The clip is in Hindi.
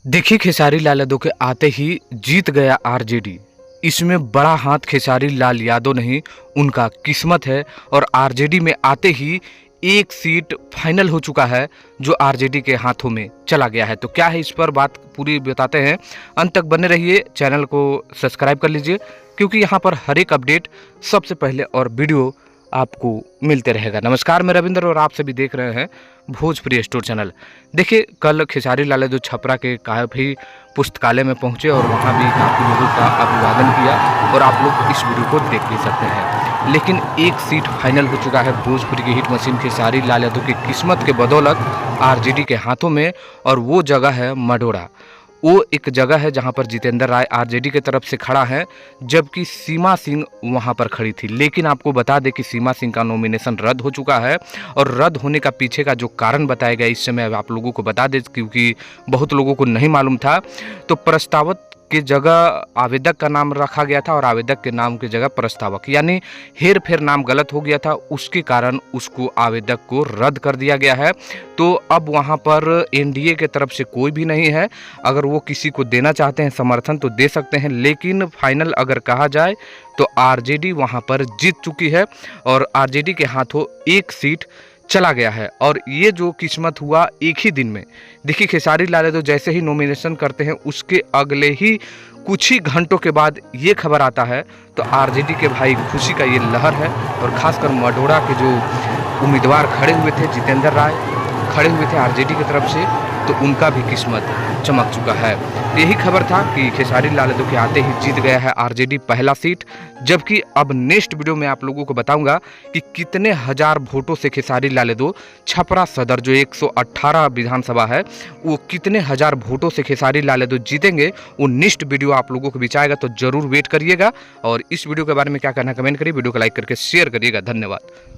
देखिए, खेसारी लाल यादव के आते ही जीत गया आरजेडी। इसमें बड़ा हाथ खेसारी लाल यादव नहीं, उनका किस्मत है। और आरजेडी में आते ही एक सीट फाइनल हो चुका है जो आरजेडी के हाथों में चला गया है। तो क्या है, इस पर बात पूरी बताते हैं। अंत तक बने रहिए, चैनल को सब्सक्राइब कर लीजिए, क्योंकि यहाँ पर हर एक अपडेट सबसे पहले और वीडियो आपको मिलते रहेगा। नमस्कार, मैं रविंद्र और आप सभी देख रहे हैं भोजपुरी स्टोर चैनल। देखिए, कल खेसारी लाल यादव छपरा के काफ़ी पुस्तकालय में पहुंचे और वहां भी काफ़ी लोगों का अभिवादन किया और आप लोग इस वीडियो को देख भी सकते हैं। लेकिन एक सीट फाइनल हो चुका है भोजपुरी की हिट मशीन खेसारी लाल यादव की किस्मत के बदौलत आरजेडी के हाथों में, और वो जगह है मढ़ौरा। वो एक जगह है जहां पर जितेंद्र राय आरजेडी की तरफ से खड़ा है, जबकि सीमा सिंह वहां पर खड़ी थी। लेकिन आपको बता दें कि सीमा सिंह का नॉमिनेशन रद्द हो चुका है, और रद्द होने का पीछे का जो कारण बताया गया इस समय आप लोगों को बता दें, क्योंकि बहुत लोगों को नहीं मालूम था। तो प्रस्तावक की जगह आवेदक का नाम रखा गया था और आवेदक के नाम की जगह प्रस्तावक, यानी हेर फेर नाम गलत हो गया था। उसके कारण उसको आवेदक को रद्द कर दिया गया है। तो अब वहां पर एनडीए के तरफ से कोई भी नहीं है। अगर वो किसी को देना चाहते हैं समर्थन तो दे सकते हैं, लेकिन फाइनल अगर कहा जाए तो आरजेडी वहां पर जीत चुकी है और आरजेडी के हाथों एक सीट चला गया है। और ये जो किस्मत हुआ एक ही दिन में। देखिए, खेसारी लाल यादव जैसे ही नॉमिनेशन करते हैं उसके अगले ही कुछ ही घंटों के बाद ये खबर आता है, तो आरजेडी के भाई खुशी का ये लहर है। और खासकर मढ़ौरा के जो उम्मीदवार खड़े हुए थे, जितेंद्र राय खड़े हुए थे आरजेडी की तरफ से, तो उनका भी किस्मत चमक चुका है। यही खबर था कि खेसारी लाल यादव के आते ही जीत गया है आरजेडी पहला सीट। जबकि अब नेक्स्ट वीडियो में आप लोगों को बताऊंगा कि कितने हजार वोटों से खेसारी लाल यादव छपरा सदर जो 118 विधानसभा है, वो कितने हजार वोटों से खेसारी लाल यादव जीतेंगे। वो नेक्स्ट वीडियो आप लोगों को बीच आएगा, तो जरूर वेट करिएगा। और इस वीडियो के बारे में क्या कहना कमेंट करिए, वीडियो को लाइक करके शेयर करिएगा। धन्यवाद।